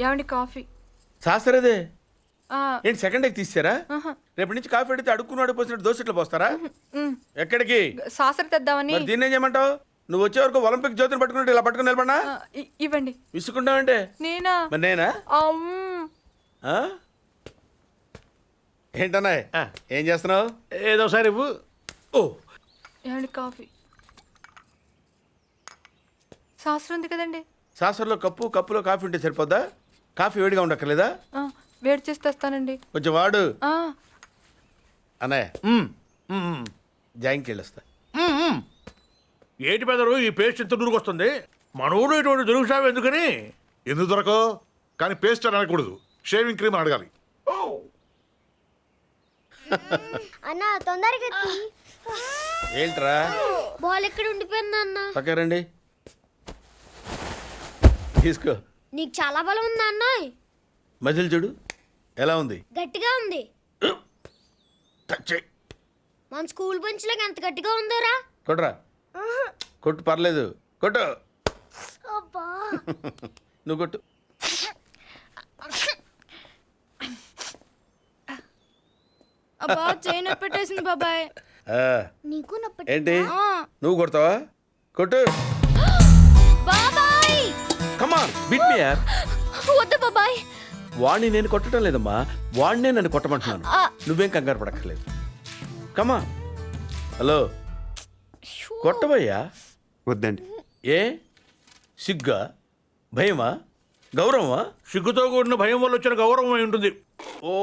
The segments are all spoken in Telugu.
ఏమండి కాఫీ? శాస్త్రదే ఏంటి సెకండ్ ఎగ్ తీసారా? రేపటి నుంచి కాఫీ అడిగితే అడుక్కున్నాడు పోసినట్టు దోశట్లు పోస్తారా? ఎక్కడికి? శాస్త్ర తెద్దామని. మరి దీన్ని ఏం చేయమంటావు? నువ్వు వచ్చే వరకు ఒలింపిక్ జ్యోతిని పట్టుకున్నట్టు ఇలా పట్టుకుని నిలబడినా ఇవ్వండి. విసుకుంటావంటే నేనా? మరి నేనా? ఏంటన్నా ఏం చేస్తున్నావు? ఏదో సార్ ఇవ్వు. ఓ ఏమండి కాఫీ? శాస్త్రం ఉంది కదండి. శాస్త్రంలో కప్పులో కాఫీ ఉంటే సరిపోద్దా? కాఫీ వేడిగా ఉండక్కర్లేదా? వేడి చేసి తెస్తానండి. కొంచెం వాడు అన్నయ్య. జాయింకి వెళ్ళొస్తా. ఏంటి పెదరు ఈ పేస్ట్ ఇంత దూరుకొస్తుంది? మన ఊళ్ళో ఇటువంటి దొరుకుతావు ఎందుకని? ఎందుకు దొరకవు? కానీ పేస్ట్ అని అనకూడదు, షేవింగ్ క్రీమ్ అడగాలి. అన్న తొందరగా ఏంట్రా? బాల్ ఎక్కడ ఉండిపోయింది అన్న? పక్క రండి, తీసుకో. నీకు చాలా బలం ఉందా అన్న? మజిల్ చూడు ఎలా ఉంది? గట్టిగా ఉంది. మన స్కూల్ బెంచ్ లాగా ఎంత గట్టిగా ఉందోరా. కొట్రా, కొట్టు, పర్లేదు, కొట్టు. నువ్వు కొట్టు. అబ్బా చైన్ పెట్టేసింది బాబాయ్. నీకు ఏంటి నువ్వు కొడతావా? కొట్టు. బాబాయ్ కమ్ ఆన్ బీట్ మీ యార్. వద్దు బాబాయ్. వాణ్ణి నేను కొట్టడం లేదమ్మా, వాణ్ణే నన్ను కొట్టమంటున్నాను. నువ్వేం కంగారు పడక్కర్లేదు. కమా. హలో, కొట్టబోయ్యా. వద్దండి. ఏ సిగ్గా, భయమా, గౌరవమా? సిగ్గుతో కూడిన భయం వల్ల వచ్చిన గౌరవం అయి ఉంటుంది. ఓ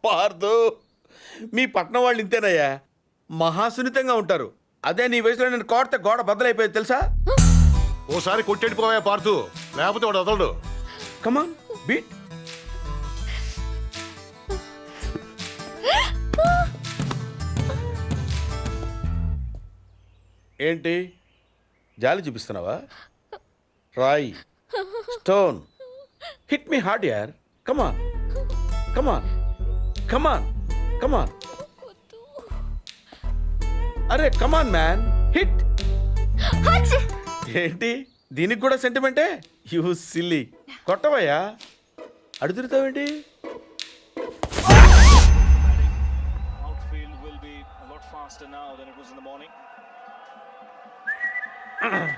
పార్దు, మీ పట్నం వాళ్ళు ఇంతేనయ్యా, మహాసున్నితంగా ఉంటారు. అదే నీ వయసులో నేను కొడితే గోడ బద్దలైపోయేది తెలుసా? ఓసారి కొట్టెడిపోయా పార్తు, లేకపోతే వాడు వదలడు. కమాన్ బీట్. ఏంటి జాలి చూపిస్తున్నావా? రాయ్, స్టోన్, హిట్ మీ హార్డ్ యార్. కమాన్ కమాన్ కమాన్ కమాన్. అరే కమాన్ మ్యాన్, హిట్. ఏంటి దీనికి కూడా సెంటిమెంటే? You silly. కొట్టవయ్యా, అడుగుతావేంటి? Outfield will be a lot faster now than it was in the morning. And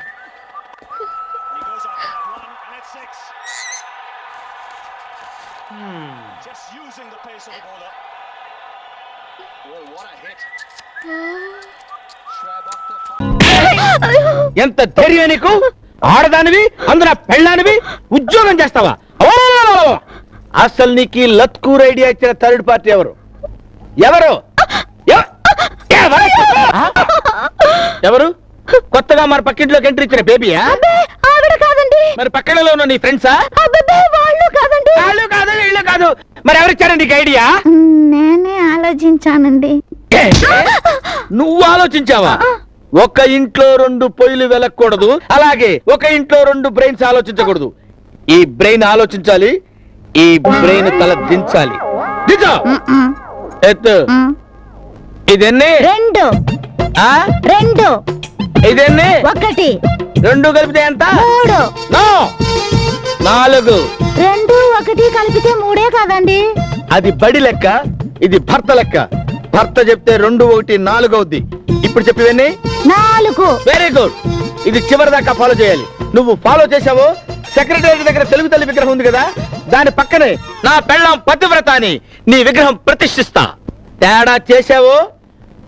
he goes after that one, and it's six. Just using the pace of the bowler. Oh, what a hit! Shoaib Akhtar. ఎంత ధైర్యం నీకు? ఆడదానివి, అందున పెళ్ళానివి, ఉద్యోగం చేస్తావా? అసలు నీకు ఈ లత్కూర్ ఐడియా ఇచ్చిన థర్డ్ పార్టీ ఎవరు? ఎవరు ఎవరు? కొత్తగా మన పక్కింట్లోకి ఎంట్రీ ఇచ్చిన బేబీయా? మరి పక్కనలో ఉన్న నీ ఫ్రెండ్సా? వాళ్ళు కాదు, వీళ్ళు కాదు. మరి ఎవరిచ్చారండి నీకు ఐడియా? నేనే ఆలోచించానండి. నువ్వు ఆలోచించావా? ఒక ఇంట్లో రెండు పొయ్యిలు వెలకూడదు, అలాగే ఒక ఇంట్లో రెండు బ్రెయిన్స్ ఆలోచించకూడదు. ఈ బ్రెయిన్ ఆలోచించాలి, ఈ బ్రెయిన్ తల దించాలి. ఎత్తు. ఇదెన్ని? రెండు. ఇదెన్ని? ఒకటి. రెండు కలిపితే ఎంత? మూడు. నో, నాలుగు. రెండు ఒకటి కలిపితే మూడే కదండి. అది బడి లెక్క, ఇది భర్త లెక్క. భర్త చెప్తే రెండు ఒకటి నాలుగు అవుద్ది. ఇప్పుడు చెప్పివన్నీ నాలుగు. Very good. ఇది చివరి దాకా ఫాలో చేయాలి. నువ్వు ఫాలో చేసావో, సెక్రటరీ దగ్గర తెలుగు తల్లి విగ్రహం ఉంది కదా, దాని పక్కనే నా పెళ్ళాం పతివ్రత అని నీ విగ్రహం ప్రతిష్ఠిస్తా. తేడా చేసావో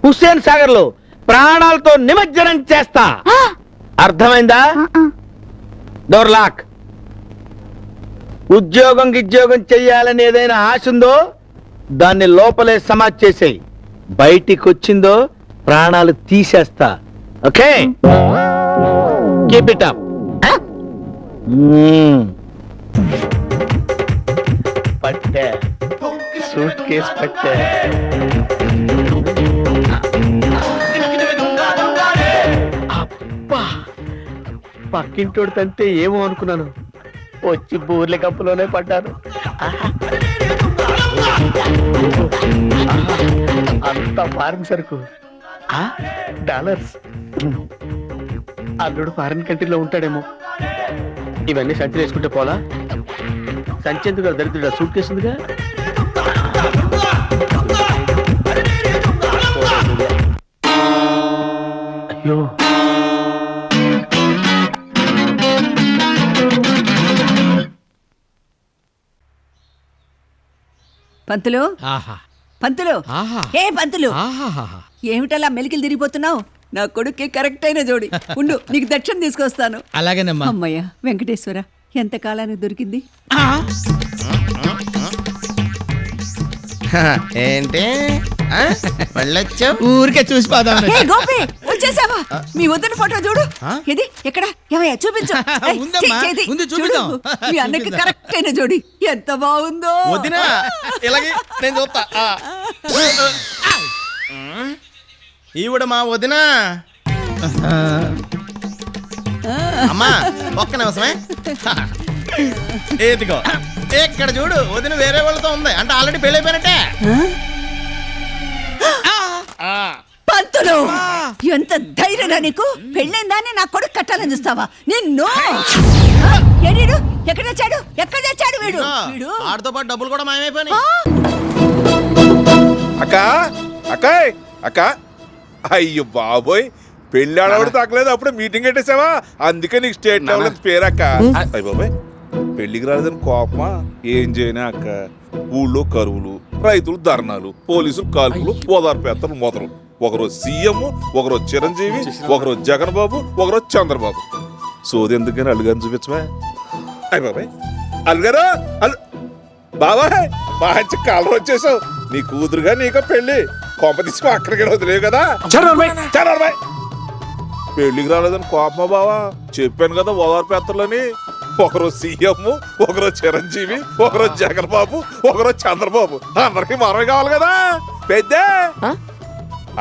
హుస్సేన్ సాగర్ లో ప్రాణాలతో నిమజ్జనం చేస్తా. అర్థమైందా? Door lock. ఉద్యోగం చెయ్యాలని ఏదైనా ఆశ ఉందో దాన్ని లోపలే సమాజ్ చేసేయి. బయటికి వచ్చిందో ప్రాణాలు తీసేస్తా. Okay, keep it up. పట్టే సూట్ కేసు పట్టే. అబ్బా, పక్కింటోడు తంతే ఏమో అనుకున్నాను, వచ్చి బూర్ల కప్పులోనే పడ్డాను. అంత ఫారిన్ సరుకు, డాలర్స్. అల్లుడు ఫారిన్ కంట్రీలో ఉంటాడేమో. ఇవన్నీ సంచి వేసుకుంటే పోలా. సంచెందుకు దరిద్రుడు సూట్ కేసుందిగా. అయ్యో పంతులు పంతులు ఏ పంతులు ఏమిటలా మెలికలు తిరిగిపోతున్నావు? నా కొడుక్కి కరెక్ట్ అయిన జోడి. ఉండు, నీకు దక్షిణ తీసుకొస్తాను. అలాగేనమ్మా. అమ్మయ్య వెంకటేశ్వర, ఎంత కాలానికి దొరికింది. ఏంటి వెళ్ళొచ్చు? ఊరికే చూసి పోదాం. ఏ గోపి, వచ్చేసావా? మీ వదిన ఫోటో చూడు. ఇది ఎక్కడ? ఏమయ్యా చూపించు. ఏయ్, ఉందమ్మా, చెయ్యి, చెయ్యి. ఉంది, చూడు, చూపిద్దాం. మీ అన్నకి కరెక్ట్ అయిన జోడి. ఎంత బాగుందో. వదినా ఇలాగే నేను చూస్తా. ఈవిడ మా వదినా. అమ్మా ఒక్క నిమిషమే. ఏదిగో ఇక్కడ చూడు, వదిన వేరే వాళ్ళతో ఉంది అంటే ఆల్రెడీ పెళ్లి అయిపోయినట్టే. పంతులు, ఎంత ధైర్యరా నీకు? పెళ్ళైందాన్ని నా కొడుకు కట్టాలని చూస్తావా? నిన్ను ఏడీడు? ఎక్కడ తెచ్చాడు? ఎక్కడ తెచ్చాడు వీడు? వీడు ఆడితో పాటు డబ్బులు కూడా మాయమైపోయినాయి. అక్క అక్కాయ్ అక్క, అయ్యో బాబోయ్, పెళ్లి ఆడవాడు తగ్గలేదు, అప్పుడే మీటింగ్ పెట్టేసావా? అందుకే నీకు స్టేట్ లెవెల్ పేరు అక్క. అయ్య బాబోయ్, పెళ్లికి రాలేదని కోపమా? ఏం చేయనా అక్క, ఊళ్ళో కరువులు, రైతులు ధర్నాలు, పోలీసులు కాల్పులు, ఓదార్పేత్తలు మొదలు. ఒకరోజు సీఎం, ఒకరోజు చిరంజీవి, ఒకరోజు జగన్ బాబు, ఒకరోజు చంద్రబాబు. సోది ఎందుకని అల్లుగారిని చూపించవా? అయ్య బాబాయ్, అల్లుగారు బాబాయ్, మంచి కలర్ వచ్చేసావు. నీ కూతురుగా నీకో పెళ్లి కొంప తీసి అక్కడికి వదిలేవు కదా. పెళ్లికి రాలేదని కోపమా బావా? చెప్పాను కదా ఓదార్పేత్తలని. ఒకరోజు సీఎం, ఒకరోజు చిరంజీవి, ఒకరోజు జగన్ బాబు, ఒకరోజు చంద్రబాబు. అందరికి మనమే కావాలి కదా. పెద్ద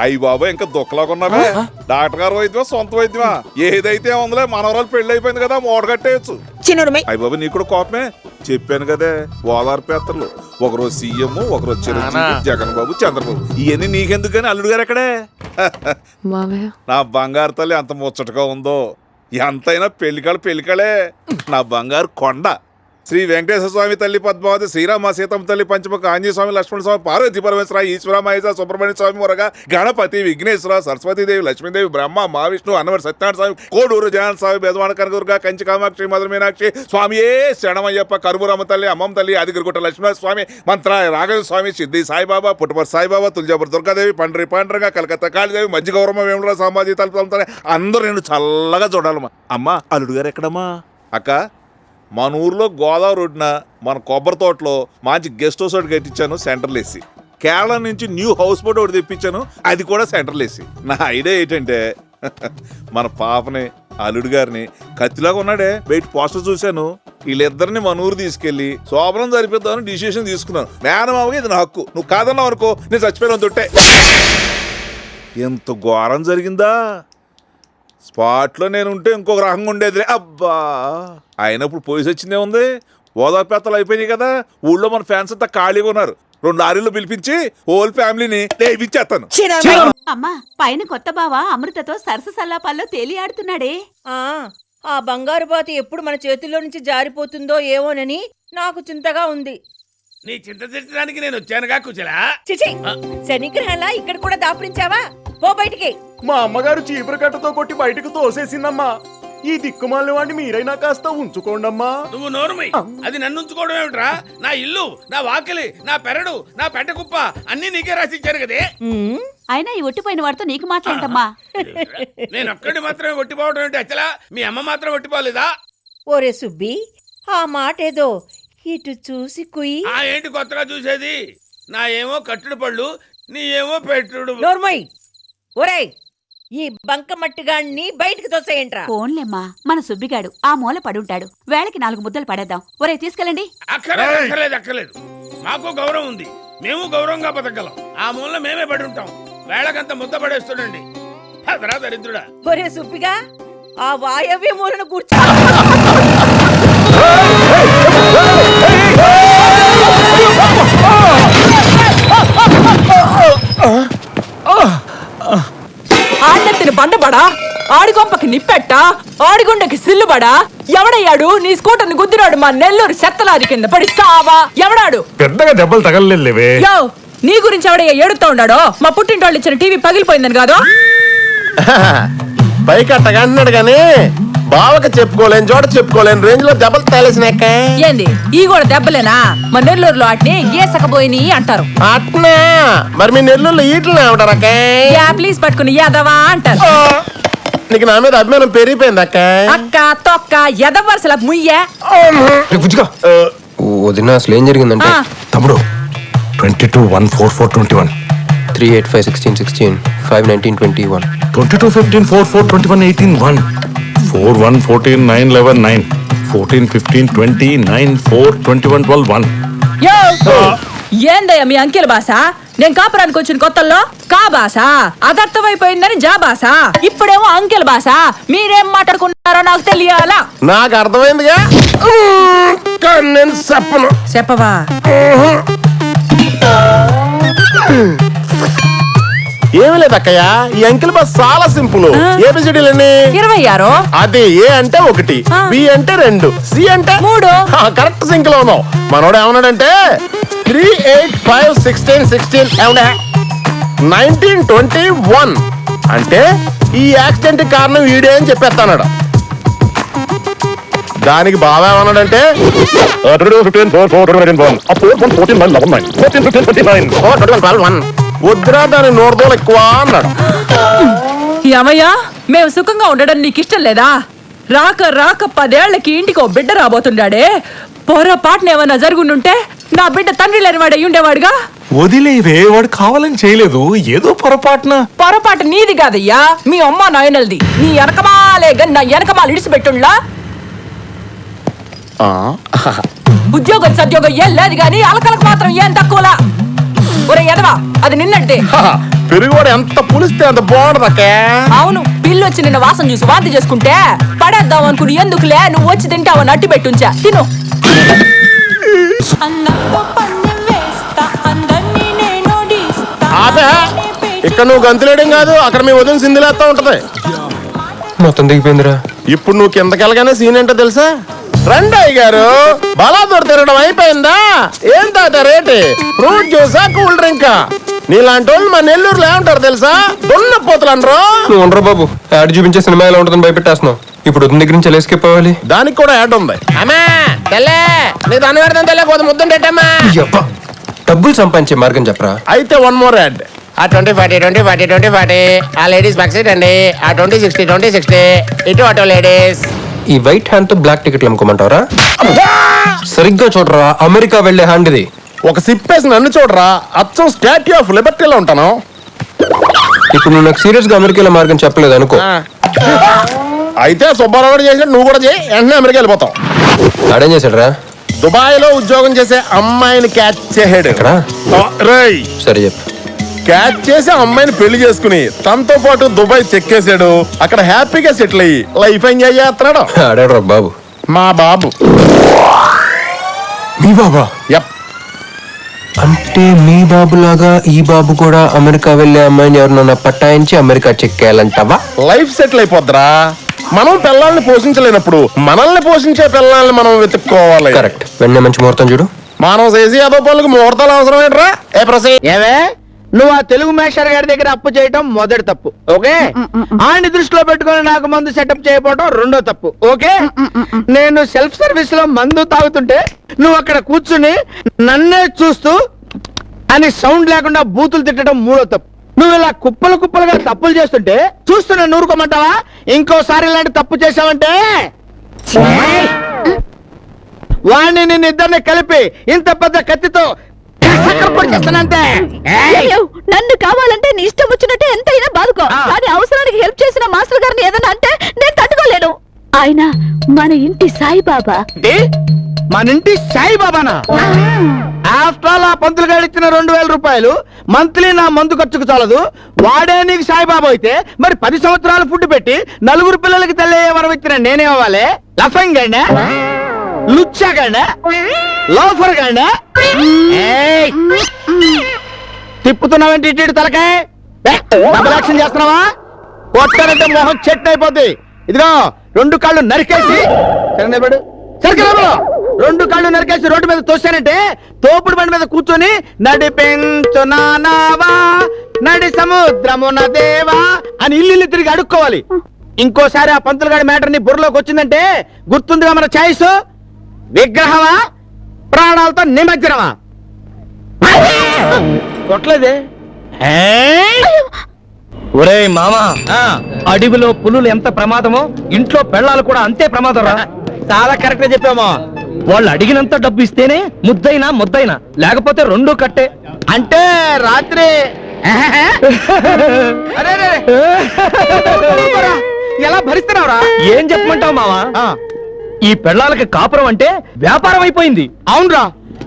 అయ్యి బాబా, ఇంకా దుఃఖలాగున్నావే. డాక్టర్ గారు వైద్యమా సొంత వైద్యమా? ఏదైతే ఉందిలే, మనవరాలు పెళ్లి అయిపోయింది కదా, మూట కట్టేయచ్చు. అయ్యి బాబా, నీకు కూడా కోపమే? చెప్పాను కదే ఓదార్పేత్తలు. ఒకరోజు సీఎం, ఒకరోజు చిరంజీవి, జగన్ బాబు, చంద్రబాబు. ఇవన్నీ నీకెందుకు కానీ అల్లుడు గారు ఎక్కడే? నా బంగారు తల్లి ఎంత ముచ్చటగా ఉందో. ఎంతైనా పెళ్లికళే. నా బంగారు కొండ. శ్రీ వెంకటేశ్వర స్వామి తల్లి పద్మావతి, శ్రీరామ సీతమ్మ తల్లి పంచముఖ ఆంజనేయ స్వామి, లక్ష్మణ స్వామి, పార్వతీ పరమేశ్వర, ఈశ్వర మహేశ్వర, సుబ్రహ్మణ్య స్వామి మురగా, గణపతి, విఘ్నేశ్వర, సరస్వతీదేవి, లక్ష్మీదేవి, బ్రహ్మ, మహావిష్ణు, అన్నవరి సత్యనారాయణ స్వామి, కోడూరు జగన్ స్వామి, బెజవాడ కనకదుర్గ, కంచి కామాక్షి, మధుర మీనాక్షి, స్వామియే శరణమయ్యప్ప, కరుమూరమ్మ తల్లి, అమ్మమ్మ తల్లి, ఆదిగిరిగుట్ట లక్ష్మణ స్వామి, మంత్ర రాఘవ స్వామి, సిద్ధి సాయిబాబా, పుట్టపర్తి సాయిబాబా, తులజాపుర దుర్గాదేవి, పండ్రి పాండ్రంగా, కలకత్తా కాళీదేవి, మధ్య గౌరమ్మ, వేముల సాంబాజీ తల్లి, అందరూ నేను చల్లగా చూడాలమ్మా. అమ్మా, అల్లుడు గారు ఎక్కడమ్మా? అక్క, మన ఊర్లో గోదావరి ఒడ్డున మన కొబ్బరి తోటలో మంచి గెస్ట్ హౌస్ ఒకటి కట్టించాను, సెంటర్లు వేసి. కేరళ నుంచి న్యూ హౌస్ బోట్ ఒకటి తెప్పించాను, అది కూడా సెంటర్లు వేసి. నా ఐడియా ఏంటంటే, మన పాపని, అల్లుడు గారిని, కత్తిలాగా ఉన్నాడే బయట పోస్టర్ చూశాను, వీళ్ళిద్దరిని మన ఊరు తీసుకెళ్లి శోభనం జరిపిద్దామని డిసిషన్ తీసుకున్నాను. మేనమావగా ఇది నా హక్కు, నువ్వు కాదన్నావు అనుకో నేను చచ్చిపోయిన తొట్టే. ఎంత ఘోరం జరిగిందా? స్పాట్లో నేను ఉంటే ఇంకొక రకంగా ఉండేది. అబ్బా, అయినప్పుడు పోలీసు వచ్చిందే ఉంది. ఓదార్పేత్తలు అయిపోయినాయి కదా. ఊళ్ళో మన ఫ్యాన్స్ అంతా ఖాళీగా ఉన్నారు. 2 లారీలు పిలిపించి హోల్ ఫ్యామిలీని లేపించేస్తాను. అమ్మా, పైన కొత్త బావ అమృతతో సరస సల్లాపాల్లో తేలి ఆడుతున్నాడే. ఆ బంగారు బాతి ఎప్పుడు మన చేతుల్లో నుంచి జారిపోతుందో ఏమోనని నాకు చింతగా ఉంది. నీ చింత తీర్చడానికి నేను వచ్చానుగా కుచలా. చిచి, శనిగ్రహంలా ఇక్కడ కూడా దాపురించావా? పో బయటికి. మా అమ్మగారు చీపురు కట్టతో కొట్టి బయటకు తోసేసిందమ్మా. ఈ దిక్కుమాలిన వాడిని మీరైనా కాస్త ఉంచుకోండమ్మా. నువ్వు నోరుమై, అది నన్ను ఉంచుకోవడం ఏమిట్రా? నా ఇల్లు, నా వాకిలి, నా పెరడు, నా పెట్ట కుప్ప అన్ని నీకే రాసిచ్చాను కదే. అయినా ఈ ఒట్టిపోయిన వాడితో నీకు మాట్లాడటమ్మా. నేను ఒక్కడి మాత్రమే ఒట్టిపోవడం ఏంటి అచ్చలా? మీ అమ్మ మాత్రం ఒట్టిపోలేదా? ఓరే సుబ్బి, ఆ మాటేదో ఇటు చూసి కుయ్యి. ఏంటి కొత్తగా చూసేది? నా ఏమో కట్టుడు పళ్ళు, నీ ఏమో పెట్టుడు. నోర్మై, ఒరేయ్, ఈ బంక మట్టిగాన్ని బయటికి తోసేయంట్రా. ఫోన్లేమ్మా, మన సుబ్బిగాడు ఆ మూల పడుంటాడు. వేళకి 4 ముద్దలు పడేద్దాం. ఒరే తీసుకెళ్ళండి. అక్కర్లేదు. మాకు గౌరవం ఉంది, మేము గౌరవంగా బతకగలం. ఆ మూల మేమే పడి ఉంటాం. వేళకంత ముద్ద పడేస్తుండండి. దరిద్రుడా. ఒరే సుబ్బిగా, ఆ వాయవ్య మూలను కూర్చో. ఆడెత్తిన బండబడా, ఆడిగొంపకి నిప్పెట్ట, ఆడిగుండకి సిల్లుబడా, ఎవడయ్యాడు నీ స్కూటర్ ని గుద్దిరాడు మా నెల్లూరు చెత్తలాది కింద పడి సావా ఎవడాడు? పెద్దగా దెబ్బలు తగలలేవే. యో నీ గురించి ఎవడయ్యా ఏడుతా ఉన్నాడో? మా పుట్టింటోళ్ళు ఇచ్చిన టీవీ పగిలిపోయిందని కాదు? పైకి అట్టగా అంటున్నాడు గాని బావకి చెప్పుకోలేని చోట చెప్పుకోలేని రేంజ్ లో దెబ్బలు తగిలేసినాక. ఏంది ఈ కూడా దెబ్బలేనా? మా నెల్లూరులో అట్నే గీసకపోయిని అంటారు. అట్నా మరి మీ నెల్లూరులో ఈటలు ఏమంటారక్క? యా ప్లీజ్ పట్టుకుని యాదవా అంటారు. నీకు నా మీద అభిమానం పెరిగిపోయింది అక్క. అక్క తొక్క ఎదవరుసల ముయ్యే. వదిన అసలు ఏం జరిగిందంటే తమ్ముడు 22-1-4-4-21 3-8-5-16-16 5-19-21 22-15-4-4-21-18-1 4-1-14-9-11-9 14-15-20-9-4-21-12-1. యో ఏందయ్యా మీ అంకెల భాష? నేను కాపురానికి వచ్చిన కొత్తల్లో కా భాష అదర్థమైపోయిందని జా భాష, ఇప్పుడేమో అంకెల భాష. మీరేం మాట్లాడుకుంటారో నాకు తెలియాలా? నాకు అర్థమైందిగా, నేను చెప్పను. చెప్పవా? ఏమి లేదు అక్కయ్య, ఈ అంకిల్ బస్ చాలా సింపుల్. ఏబిసిడీలన్నీ 26. అది ఏ అంటే 1, బి అంటే 2, సి అంటే 3. కరెక్ట్ సింక్ లో ఉన్నావు. మనోడు ఏమన్నాడంటే 3-8-5-16-16 19-21 అంటే ఈ యాక్సిడెంట్ కారణం వీడే అని చెప్పేస్తాడు. దానికి బాగా ఏమన్నాడంటే వద్దురా దాని నోరుదోలు ఎక్కువ అన్నాడు. ఏమయ్యా మేము సుఖంగా ఉండడం నీకు ఇష్టం లేదా? రాక రాక 10 ఏళ్లకి ఇంటికి ఓ బిడ్డ రాబోతుండాడే, పొరపాటున ఏమన్నా జరుగుండుంటే నా బిడ్డ తండ్రి లేని వాడు అయ్యి ఉండేవాడుగా. వదిలేవే, వాడు కావాలని చేయలేదు, ఏదో పొరపాటు నీది కాదయ్యా, మీ అమ్మ నాయనల్ది. నీ వెనకమాలే నా వెనకమాల ఇడిసిపెట్టుండ్లా. ఉద్యోగం సద్యోగం ఏం లేదు గాని అలకలకు మాత్రం ఏం తక్కువలా. ఒరే ఎదవా, అది నిన్నట్టే. పెరుగువాడు ఎంత పులిస్తే అంత బాగుండదక్కే. అవును, పిల్లు వచ్చి నిన్న వాసన చూసి వాంతి చేసుకుంటే పడేద్దాం అనుకుని ఎందుకులే నువ్వు వచ్చి తింటావని అట్టి పెట్టుంచా. తిను. ఇక్కడ నువ్వు గంతులేయడం కాదు, అక్కడ మీ వదిన సింధులేస్తా ఉంటది. మొత్తం దిగిపోయిందిరా. ఇప్పుడు నువ్వు కిందకెళ్ళగానే సీన్ ఏంటో తెలుసా? రండయ్య గారు, బలాదూర్ తిరగడం అయిపోయిందా? ఏం తాతారేటి? Fruit జ్యూసా, cool డ్రింకా? నీలాంటి వాళ్ళు మా నెల్లూరులో ఏమంటారు తెలుసా? దున్నపోతులు అనరు. నువ్వు ఉండరు బాబు, యాడ్ చూపించే సినిమా ఎలా ఉంటుందని భయపెట్టేస్తున్నావు. ఇప్పుడు వదిన దగ్గర నుంచి ఎస్కేప్ అవ్వాలి. దానికి కూడా యాడ్ ఉంది. డబ్బులు సంపాదించే మార్గం చెప్పరా. అయితే వన్ మోర్ యాడ్. ఆ 20-40 ఆ లేడీస్ బ్యాక్ సైడ్ అండి. ఆ 20-60 ఇటు అటో లేడీస్. ఈ వైట్ హ్యాండ్ తో బ్లాక్ టికెట్లు అమ్ముకోమంటారా? సరిగ్గా చూడరా, అమెరికా వెళ్లే హ్యాండ్ ఇది. ఒక సిప్పేసి నన్ను చూడరా, అచ్చం స్టాట్యూ ఆఫ్ లిబర్టీలో ఉంటాను. ఇప్పుడు నువ్వు నాకు సీరియస్ గా అమెరికా మార్గం చెప్పలేదు అనుకో. అయితే సుబ్బారావు చేసినట్టు నువ్వు కూడా చేయి, వెంటనే అమెరికా వెళ్ళిపోతాం. ఆడేం చేశాడు? దుబాయ్ లో ఉద్యోగం చేసే అమ్మాయిని క్యాచ్ చేసాడు. సరే చెప్పు. క్యాచ్ చేసి అమ్మాయిని పెళ్లి చేసుకుని తనతో పాటు దుబాయ్ చెక్కేసాడు. అక్కడ హ్యాపీగా సెటిల్ అయ్యి లైఫ్ ఎంజాయ్ చేస్తున్నాడు. ఆడాడు బాబు. మా బాబు. మీ బాబా? యప్. అంటే మీ బాబు లాగా ఈ బాబు కూడా అమెరికా వెళ్లే అమ్మాయిని ఎవరినన్నా పట్టాయించి అమెరికా చెక్కేయాలంటావా? Life settle అయిపోద్దిరా. మనం పిల్లల్ని పోషించలేనప్పుడు మనల్ని పోషించే పిల్లల్ని మనం వెతుక్కోవాలి. కరెక్ట్. వెంటనే మంచి ముహూర్తం చూడు. మనం చేసి అదో పనులకు ముహూర్తాలు అవసరం ఏంట్రా? ఏవే నువ్వు ఆ తెలుగు మేషర్ గారి దగ్గర అప్పు చేయటం మొదటి తప్పు, ఓకే? ఆయన దృష్టిలో పెట్టుకుని నాకు మందు సెటప్ చేయకపోవడం రెండో తప్పు, ఓకే? నేను సెల్ఫ్ సర్వీస్ లో మందు తాగుతుంటే నువ్వు అక్కడ కూర్చుని నన్నే చూస్తూ అని సౌండ్ లేకుండా బూతులు తిట్టడం మూడో తప్పు. నువ్వు ఇలా కుప్పలు కుప్పలుగా తప్పులు చేస్తుంటే చూస్తున్నా నూరుకోమంటావా? ఇంకోసారి ఇలాంటి తప్పు చేసావంటే వాణ్ణి నిన్ను ఇద్దరిని కలిపి ఇంత పెద్ద కత్తితో నన్ను కావాలంటే నీ ఇష్టం వచ్చినట్టే ఎంతైనా బాదుకో, కానీ అవసరానికి హెల్ప్ చేసిన మాస్టర్ గారిని ఏదన్నా అంటే నేను తట్టుకోలేను. ఆయన మన ఇంటి సాయిబాబా. మన ఇంటి సాయిబాబానా? ఆఫ్టర్ ఆల్ ఆ పంతులు గారు ఇచ్చిన 2000 రూపాయలు మంత్లీ నా మందు ఖర్చుకు చాలదు. వాడే నీకు సాయిబాబా అయితే మరి 10 సంవత్సరాలు ఫుడ్ పెట్టి 4 పిల్లలకి తల్లి వరం ఇచ్చిన నేనే అవ్వాలి? లఫంగ్ గండా, లుచ్చా గండా, లోఫర్ గండా? తిప్పుతున్నావేంటి ఇటు తలకాయ? డబుల్ యాక్షన్ చేస్తున్నావా? కొట్టారంటే మొహం చెట్టు అయిపోద్ది. ఇదిగో 2 కాళ్ళు నరికేసి నిలబడు. సరిగ్గా నిలబడు. 2 కాళ్ళు నరికేసి రోడ్డు మీద తోస్తానంటే తోపుడు బండి మీద కూర్చొని నడిపెంచునావా నడి సముద్రమున దేవా అని ఇల్లు తిరిగి అడుక్కోవాలి. ఇంకోసారి ఆ పంతులు గారి మ్యాటర్ ని బుర్రలోకి వచ్చిందంటే గుర్తుందిగా మన ఛాయిస్, విగ్రహమా ప్రాణాలతో నిమజ్జనమా. కొట్లేదే. ఒరే మామా, అడవిలో పులులు ఎంత ప్రమాదమో ఇంట్లో పెళ్ళాలు కూడా అంతే ప్రమాదం రా. చాలా కరెక్ట్ గా చెప్పామా. వాళ్ళు అడిగినంత డబ్బు ఇస్తేనే ముద్దైనా లేకపోతే 2 కట్టే. అంటే రాత్రి ఎలా భరిస్తున్నావురా? ఏం చెప్పమంటావు మావా? ఈ పెళ్ళాలకి కాపురం అంటే వ్యాపారం అయిపోయింది. అవునరా,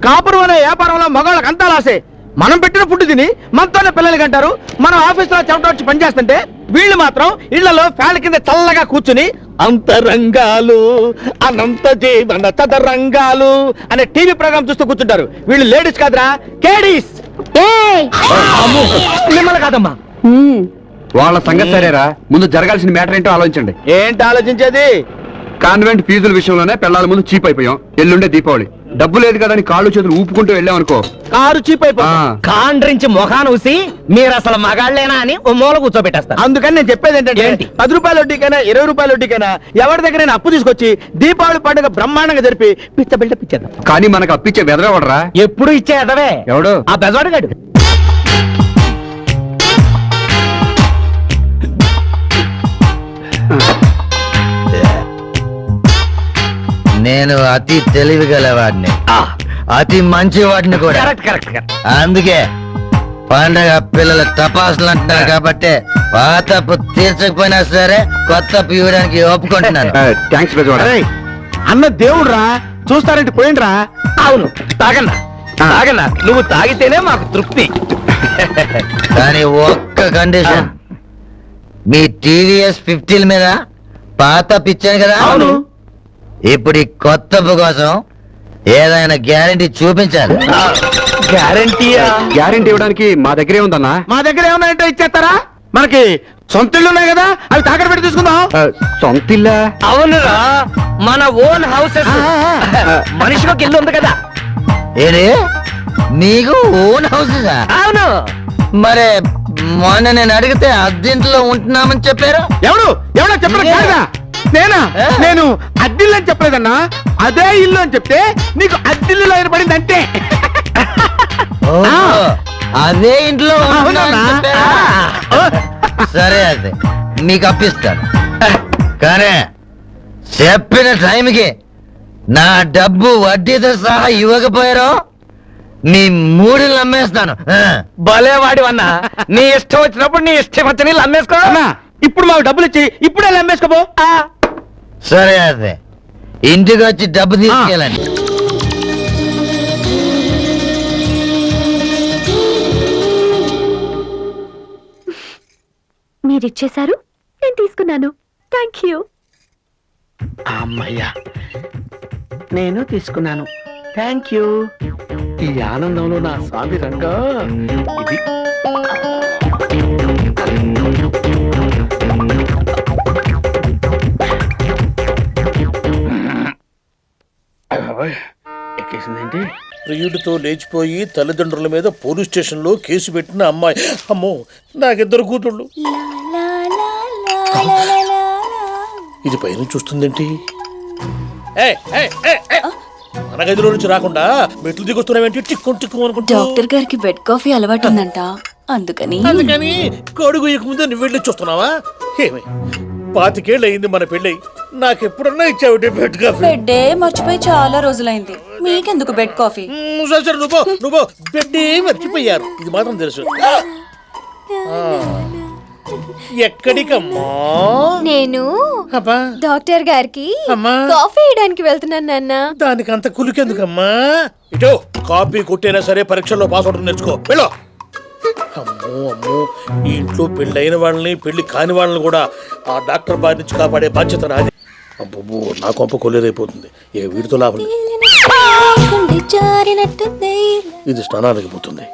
కాపురం అనే వ్యాపారంలో మగవాళ్ళకి అంతా లాసే. మనం పెట్టిన ఫుడ్ తిని మనతోనే పిల్లలకి అంటారు. మనం ఆఫీసులో చెమట వచ్చి పనిచేస్తుంటే వీళ్ళు మాత్రం ఇళ్లలో ఫ్యాన్ కింద చల్లగా కూర్చుని అంతరంగాలు అనంత జీవన తదరంగాలు అనే టీవీ ప్రోగ్రామ్ చూస్తూ కూర్చుంటారు. వీళ్ళు లేడీస్ కాదురా, కేడీస్. మిమ్మల్ని కాదమ్మా. వాళ్ళ సంగతి సరేరా, ముందు జరగాల్సిన మ్యాటర్ ఏంటో ఆలోచించండి. ఏంటి ఆలోచించేది? కాన్వెంట్ ఫీజుల విషయంలోనే పెళ్ళాల ముందు చీప్ అయిపోయాం. ఎల్లుండే దీపావళి, డబ్బు లేదు కదా అని కాళ్ళు చేతులు ఊపుకుంటూ వెళ్ళాం అనుకో, కారు చీప్ అయిపోయి కాండ్రించి మొఖాన్ని ఊసి మీరు అసలు మగాళ్ళేనా అని ఓ మూల కూర్చోబెట్టేస్తారు. అందుకని నేను చెప్పేది ఏంటంటే 10 రూపాయల వడ్డీకైనా 20 రూపాయల వడ్డీకైనా ఎవరి దగ్గర అప్పు తీసుకొచ్చి దీపావళి పండుగ బ్రహ్మాండంగా జరిపి పిచ్చ బిల్డ పిచ్చేద్దాం. కానీ మనకు అప్పిచ్చే బెదరవడరా. ఎప్పుడు ఇచ్చే ఎదవే. ఎవడు? ఆ బెజవాడగాడు. నేను అతి తెలివి గలవాడిని, అతి మంచి వాడిని కూడా. అందుకే పండగ పిల్లలు టపాసులు అంటున్నారు కాబట్టి పాతప్పు తీర్చకపోయినా సరే కొత్త అప్పు ఇవ్వడానికి ఒప్పుకుంటున్నాను. అన్న దేవుడు రా, చూస్తారంటే పోయిండ్రా. అవును, తాగన్నా నువ్వు తాగితేనే మాకు తృప్తి. కానీ ఒక్క కండిషన్, మీ టీవీఎస్ 50 మీద పాత పిచ్చాను కదా. అవును. ఇప్పుడు ఈ కొత్త అప్పు కోసం ఏదైనా గ్యారంటీ చూపించాలి. గ్యారంటీ ఇవ్వడానికి మా దగ్గరే ఉందన్నా. మా దగ్గర ఏమన్నా ఇచ్చేస్తారా? మనకి సొంత ఇల్లు ఉన్నాయి కదా, అవి తాకట్టు పెట్టి తీసుకుందాం. సొంత ఇల్లా? అవునురా, మన ఓన్ హౌసెస్. మనిషికి ఒక ఇల్లు ఉంది కదా. ఏరే, నీకు ఓన్ హౌస్? అవును. మరే మొన్న నేను అడిగితే అద్దెంట్లో ఉంటున్నామని చెప్పారు. ఎవడో చెప్పరా? నేనా? నేను అద్దిల్లు అని చెప్పలేదన్నా, అదే ఇల్లు అని చెప్తే నీకు అద్దిల్లులో పడింది అంతే. అదే ఇంట్లో సరే, అదే మీకు అప్పిస్తాను. కానీ చెప్పిన టైంకి నా డబ్బు వడ్డీతో సహా ఇవ్వకపోయారో మీ 3 అమ్మేస్తాను. భలేవాడి అన్నా, నీ ఇష్టం వచ్చినప్పుడు నీ ఇష్టం వచ్చి నీళ్ళు అమ్మేసుకో. ఇప్పుడు మాకు డబ్బులు ఇచ్చి ఇప్పుడే అమ్మేసుకోబో. సరే, అదే ఇంటికి వచ్చి డబ్బు తీసుకెళ్ళండి. మీరిచ్చేశారు, నేను తీసుకున్నాను. Thank you. అమ్మయ్యా, నేను తీసుకున్నాను. Thank you. ఈ ఆనందంలో నా స్వామి రంగా ఇది. ఎక్కేసిందేంటి? ప్రియుడితో లేచిపోయి తల్లిదండ్రుల మీద పోలీస్ స్టేషన్ లో కేసు పెట్టిన అమ్మాయి. అమ్మో, నాకిద్దరు కూతుళ్ళు. ఇది పైన చూస్తుందేంటి? మన గదిలో నుంచి రాకుండా మెట్లు దిగొస్తున్నావేంటి? టిక్కు అనుకుంటా. డాక్టర్ గారికి బెడ్ కాఫీ అలవాటు ఉందంట, అందుకని కోడి గుయ్యకు ముందే నువ్వు వెళ్ళి చూస్తున్నావా? ఏమి 25 ఏళ్ళు అయింది మన పెళ్ళి, నాకెప్పుడన్నా ఇచ్చావుటే బెడ్ కాఫీ? బెడ్డే మర్చిపోయి చాలా రోజులైంది, మీకెందుకు బెడ్ కాఫీ? సరే నువ్వు బెడ్డే మర్చిపోయారు, ఇది మాత్రం తెలుసు. ఎక్కడికమ్మా? నేను డాక్టర్ గారికి కాఫీ ఇవ్వడానికి వెళ్తున్నాను నాన్న. దానికి అంత కులికెందుకమ్మా? ఇటో కాఫీ కొట్టైనా సరే పరీక్షల్లో పాస్ అవుతుంది, నేర్చుకో. వెళ్ళు. అమ్మో, ఈ ఇంట్లో పెళ్ళైన వాళ్ళని పెళ్లి కాని వాళ్ళని కూడా ఆ డాక్టర్ బారి నుంచి కాపాడే బాధ్యత నాది. అబ్బో, నా కొంప కొల్లేరైపోతుంది. ఏ వీడితో లాభం లేదు. ఇది స్నానానికి పోతుంది,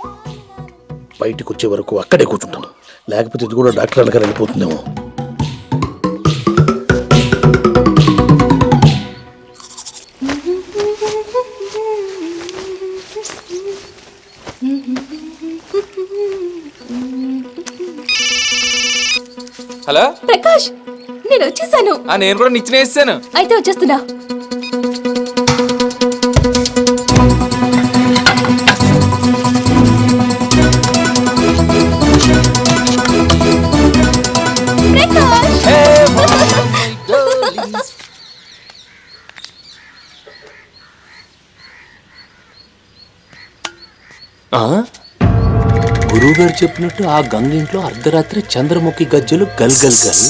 బయటికి వచ్చే వరకు అక్కడే కూర్చుంటాను, లేకపోతే ఇది కూడా డాక్టర్ దగ్గర వెళ్ళిపోతుందేమో. హలో ప్రకాష్, నేను వచ్చేసాను. నేను కూడా నిచ్చెన వేసాను. అయితే వచ్చేస్తున్నా. గురువు గారు చెప్పినట్టు ఆ గంగ ఇంట్లో అర్ధరాత్రి చంద్రముఖి గజ్జలు గల్ గల్ గల్.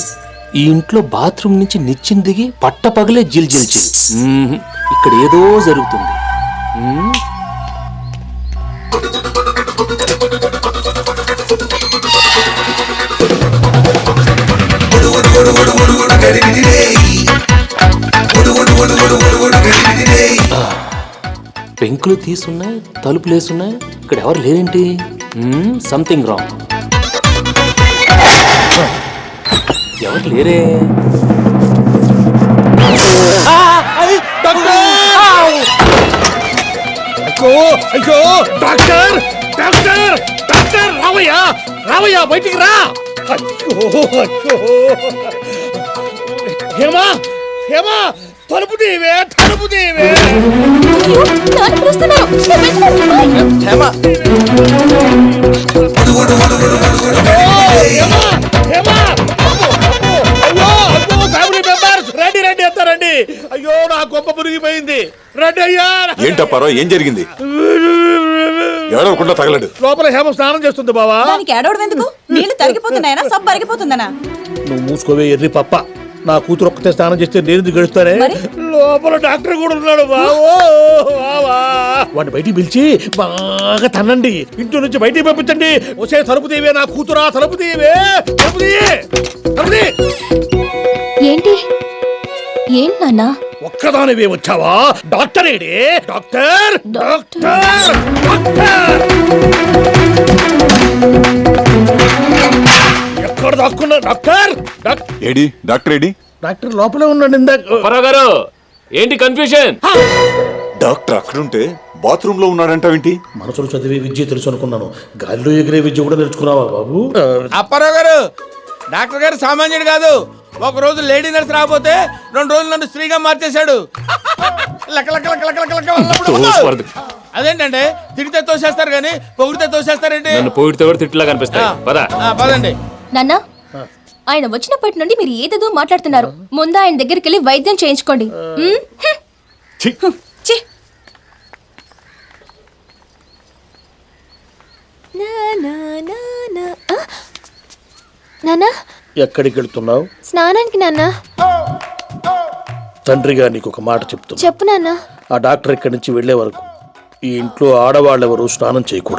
ఈ ఇంట్లో బాత్రూమ్ నుంచి నిచ్చిన దిగి పట్ట పగలే జిల్ జిల్ జిల్. ఇక్కడ ఏదో జరుగుతుంది. పెంకులు తీసున్నాయి, తలుపులు వేసున్నాయి. ఇక్కడ ఎవరు లేరేంటి? Something wrong. ఎవరు లేరే? అయ్యో డాక్టర్ డాక్టర్ డాక్టర్ రావయ్యా రావయ్యా బయటికి రా. అయ్యో హేమా హేమా తలుపు తీవే తలుపు తీవే. హేమా రండి రండి ఎంత రండి. అయ్యో నా గొప్ప మురిగిపోయింది. రండి అయ్యా. ఏంటప్పారో ఏం జరిగింది? ఎవడకుండా తగలడు. లోపల హేమ స్నానం చేస్తుంది బావా. దానికి ఏడవడం ఎందుకు? నీళ్లు తరిగిపోతున్నాయనా సబ్బు అరిగిపోతుందనా? నువ్వు మూసుకోవే ఎర్రి పప్ప. నా కూతురు ఒక్కతే స్నానం చేస్తే నేను గడుస్తానే. లోపల డాక్టర్ కూడా ఉన్నాడు బావో. వాడిని బయటికి పిలిచి బాగా తన్నండి. ఇంట్లో నుంచి బయటికి పంపించండి. వచ్చే తలుపు తీవే నా కూతురా, తలుపు తీవే, తలుపు తీయే, తలుపు తీ. ఏంటి ఏంటి నాన్న? ఒక్కదానివే వచ్చావా? డాక్టర్ ఏడే? డాక్టర్ డాక్టర్ డాక్టర్ ఎక్కడ దాక్కున్నా? Doctor AD doctor AD? Doctor లోపలే ఉన్నాడు. ఇందాక గారు ఏంటి కన్ఫ్యూజన్? డాక్టర్ అక్కడుంటే బాత్రూమ్ లో ఉన్నాడంటావేంటి? మనసులు చదివే విద్య తెలుసు అనుకున్నాను. గాలిలో ఎగిరే విద్య కూడా నేర్చుకున్నావా బాబు? అప్పారావు గారు, డాక్టర్ గారు సామాన్యుడు కాదు. ఒక రోజు లేడీ నర్స్ రాకపోతే 2 రోజులు నన్ను స్త్రీగా మార్చేశాడు. లక లక లక లక లక లక వల్లప్పుడు. అదేంటండి, తిడితే తోసేస్తారు కానీ పొగిడితే తోసేస్తారేంటి? పొగిడితే కూడా తిట్టులా కనిపిస్తాయి. పదండి. నాన్న, ఆయన వచ్చినప్పటి నుండి మీరు ఏదేదో మాట్లాడుతున్నారు. ముందు ఆయన దగ్గరికి వెళ్ళి వైద్యం చేయించుకోండి. నాన్న, ఎక్కడికి వెళ్తున్నావు? స్నానానికి నాన్న. తండ్రిగా నీకు ఒక మాట చెప్తున్నా. చెప్పు నాన్న. ఆ డాక్టర్ ఇక్కడి నుంచి వెళ్లే వరకు ఈ ఇంట్లో ఆడవాళ్ళెవరూ స్నానం చేయకూడదు.